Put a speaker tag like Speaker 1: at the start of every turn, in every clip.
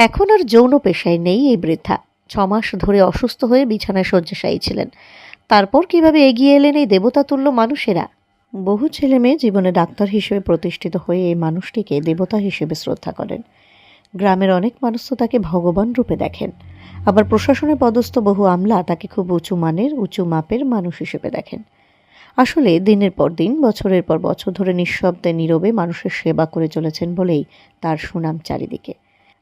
Speaker 1: এখন আর যৌন পেশায় নেই এই বৃদ্ধা। 6 মাস ধরে অসুস্থ হয়ে বিছানায় শয্যাশায়ী ছিলেন। তারপর কিভাবে এগিয়ে এলেন এই দেবতাতুল্য মানুষেরা। বহু ছেলে মেয়ে জীবনে ডাক্তার হিসেবে প্রতিষ্ঠিত হয়ে এই মানুষটিকে দেবতা হিসেবে শ্রদ্ধা করেন। গ্রামের অনেক মানুষ তো তাকে ভগবান রূপে দেখেন। আবার প্রশাসনে পদস্থ বহু আমলা তাকে খুব উঁচু মানের, উঁচু মাপের মানুষ হিসেবে দেখেন। আসলে দিনের পর দিন, বছরের পর বছর ধরে নিঃশব্দে নীরবে মানুষের সেবা করে চলেছেন বলেই তার সুনাম চারিদিকে।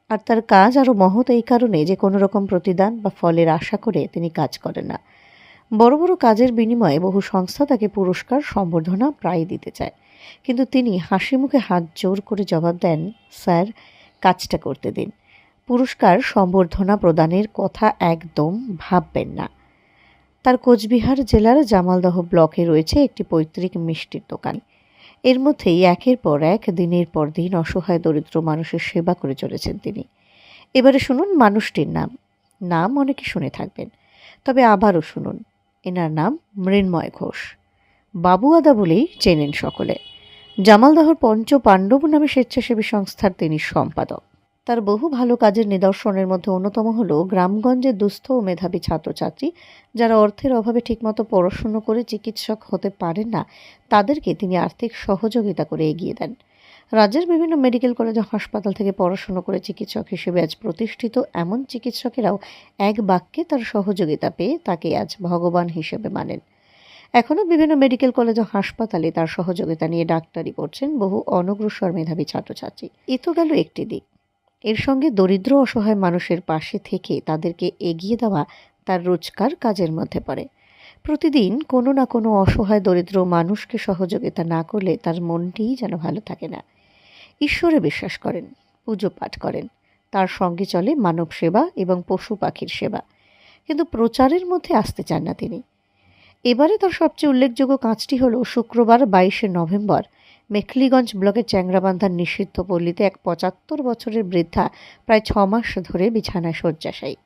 Speaker 1: আর তার কাজ আরও মহৎ এই কারণে যে কোনো রকম প্রতিদান বা ফলের আশা করে তিনি কাজ করেন না। বড় বড় কাজের বিনিময়ে বহু সংস্থা তাকে পুরস্কার, সম্বর্ধনা প্রায় দিতে চায়, কিন্তু তিনি হাসি মুখে হাত জোর করে জবাব দেন, স্যার, কাজটা করতে দিন। পুরস্কার, সম্বর্ধনা প্রদানের কথা একদম ভাববেন না। তার কোচবিহার জেলার জামালদহ ব্লকে রয়েছে একটি পৈতৃক মিষ্টির দোকান। এর মধ্যেই একের পর এক, দিনের পর দিন অসহায় দরিদ্র মানুষের সেবা করে চলেছেন তিনি। এবারে শুনুন মানুষটির নাম। নাম অনেকে শুনে থাকবেন, তবে আবারও শুনুন। এনার নাম মৃন্ময় ঘোষ। বাবুয়াদা বলেই চেনেন সকলে। জামালদহর পঞ্চ পাণ্ডব নামে স্বেচ্ছাসেবী সংস্থার তিনি সম্পাদক। তার বহু ভালো কাজের নিদর্শনের মধ্যে অন্যতম হল গ্রামগঞ্জের দুস্থ ও মেধাবী ছাত্রছাত্রী যারা অর্থের অভাবে ঠিকমতো পড়াশুনো করে চিকিৎসক হতে পারেন না, তাদেরকে তিনি আর্থিক সহযোগিতা করে এগিয়ে দেন। রাজ্যের বিভিন্ন মেডিকেল কলেজ ও হাসপাতাল থেকে পড়াশুনো করে চিকিৎসক হিসেবে আজ প্রতিষ্ঠিত এমন চিকিৎসকেরাও এক বাক্যে তার সহযোগিতা পেয়ে তাকে আজ ভগবান হিসেবে মানেন। এখনও বিভিন্ন মেডিকেল কলেজ ও হাসপাতালে তার সহযোগিতা নিয়ে ডাক্তারি পড়ছেন বহু অনগ্রসর মেধাবী ছাত্রছাত্রী। এ তো গেল একটি দিক। এর সঙ্গে দরিদ্র অসহায় মানুষের পাশে থেকে তাদেরকে এগিয়ে দেওয়া তার রোজকার কাজের মধ্যে পড়ে। প্রতিদিন কোনো না কোনো অসহায় দরিদ্র মানুষকে সহযোগিতা না করলে তার মনটিই যেন ভালো থাকে না। ঈশ্বরে বিশ্বাস করেন, পুজো পাঠ করেন, তার সঙ্গে চলে মানব সেবা এবং পশু পাখির সেবা, কিন্তু প্রচারের মধ্যে আসতে চান না তিনি। এবারে তার সবচেয়ে উল্লেখযোগ্য কাজটি হল শুক্রবার 22শে নভেম্বর মেখলিগঞ্জ ব্লকের চ্যাংরাবান্ধার নিষিদ্ধ পল্লীতে এক 75 বছরের বৃদ্ধা প্রায় 6 মাস ধরে বিছানায় শয্যাশায়ী।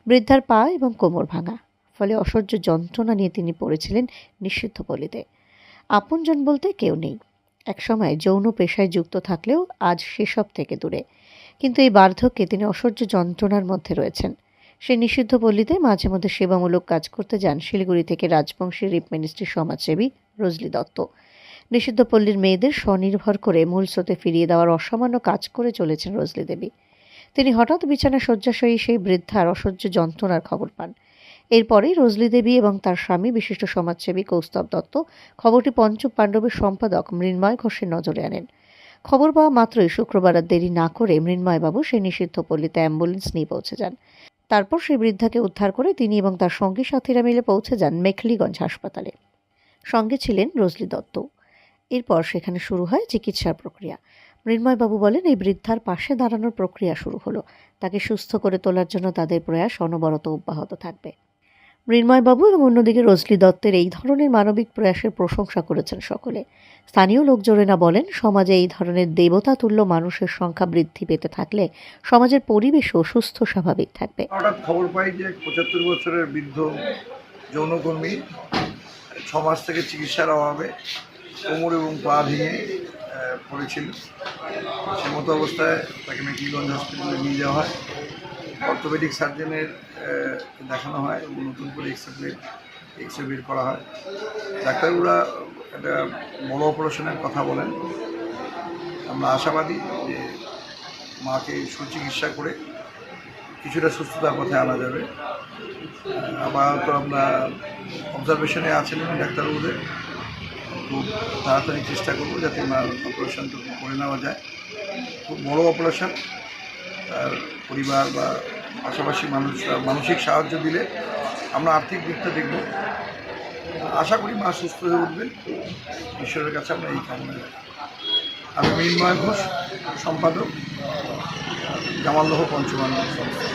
Speaker 1: বৃদ্ধার পা এবং কোমর ভাঙা, ফলে অসহ্য যন্ত্রণা নিয়ে তিনি পড়েছিলেন নিষিদ্ধ পল্লীতে। আপনজন বলতে কেউ নেই। একসময় যৌন পেশায় যুক্ত থাকলেও আজ সেসব থেকে দূরে, কিন্তু এই বার্ধক্যে তিনি অসহ্য যন্ত্রণার মধ্যে রয়েছেন। সেই নিষিদ্ধ পল্লীতে মাঝে মধ্যে সেবামূলক কাজ করতে যান শিলিগুড়ি থেকে রাজবংশী রিপ মিনিস্ট্রির সমাজসেবী রজলি দত্ত। নিষিদ্ধ পল্লীর মেয়েদের স্বনির্ভর করে মূল স্রোতে ফিরিয়ে দেওয়ার অসামান্য কাজ করে চলেছেন রজলি দেবী। তিনি হঠাৎ বিছানায় শয্যাশায়ী সেই বৃদ্ধার অসহ্য যন্ত্রণার খবর পান। এরপরেই রজলি দেবী এবং তার স্বামী বিশিষ্ট সমাজসেবী কৌস্তব দত্ত খবরটি পঞ্চ পাণ্ডবের সম্পাদক মৃন্ময় ঘোষের নজরে আনেন। খবর পাওয়া মাত্রই শুক্রবার আর দেরি না করে মৃন্ময়বাবু সেই নিষিদ্ধ পল্লীতে অ্যাম্বুলেন্স নিয়ে পৌঁছে যান। তারপর সেই বৃদ্ধাকে উদ্ধার করে তিনি এবং তার সঙ্গী সাথীরা মিলে পৌঁছে যান মেখলিগঞ্জ হাসপাতালে। সঙ্গে ছিলেন রজলি দত্ত। এরপর সেখানে শুরু হয় চিকিৎসার প্রক্রিয়া। মৃন্ময়বাবু বলেন, এই বৃদ্ধার পাশে দাঁড়ানোর প্রক্রিয়া শুরু হলো। তাকে সুস্থ করে তোলার জন্য তাদের প্রয়াস অনবরত অব্যাহত থাকবে। মৃন্ময়বাবু এবং অন্যদিকে রজলি দত্তের এই ধরনের মানবিক প্রয়াসের প্রশংসা করেছেন সকলে। স্থানীয় লোকজনেরা বলেন, সমাজে এই ধরনের দেবতাতুল্য মানুষের সংখ্যা বৃদ্ধি পেতে থাকলে সমাজের পরিবেশও সুস্থ স্বাভাবিক থাকবে।
Speaker 2: হঠাৎ খবর পাই যে 75 বছরের বৃদ্ধ যৌনকর্মী 6 মাস থেকে চিকিৎসার অভাবে কোমর এবং পা ভেঙে পড়েছিল। সে মতো অবস্থায় তাকে মেখলিগঞ্জ হসপিটালে নিয়ে যাওয়া হয়। অর্থোপেডিক সার্জনের দেখানো হয় এবং নতুন করে এক্স রে বের করা হয়। ডাক্তাররা একটা বড় অপারেশনের কথা বলেন। আমরা আশাবাদী যে মাকে সুচিকিৎসা করে কিছুটা সুস্থতার পথে আনা যাবে। আপাতত আমরা অবজারভেশনে আছেন ডাক্তারবাবুদের, খুব তাড়াতাড়ি চেষ্টা করবো যাতে ওনার অপারেশনটা করে নেওয়া যায়। খুব বড় অপারেশন, তার পরিবার বা পাশাপাশি মানুষরা মানসিক সাহায্য দিলে আমরা আর্থিক দিকটা দেখব। আশা করি মা সুস্থ হয়ে উঠবেন, ঈশ্বরের কাছে আমরা এই কামনা রাখি। আমি মৃন্ময় ঘোষ, সম্পাদক, জামালদহ পঞ্চপাণ্ডব সংস্থা।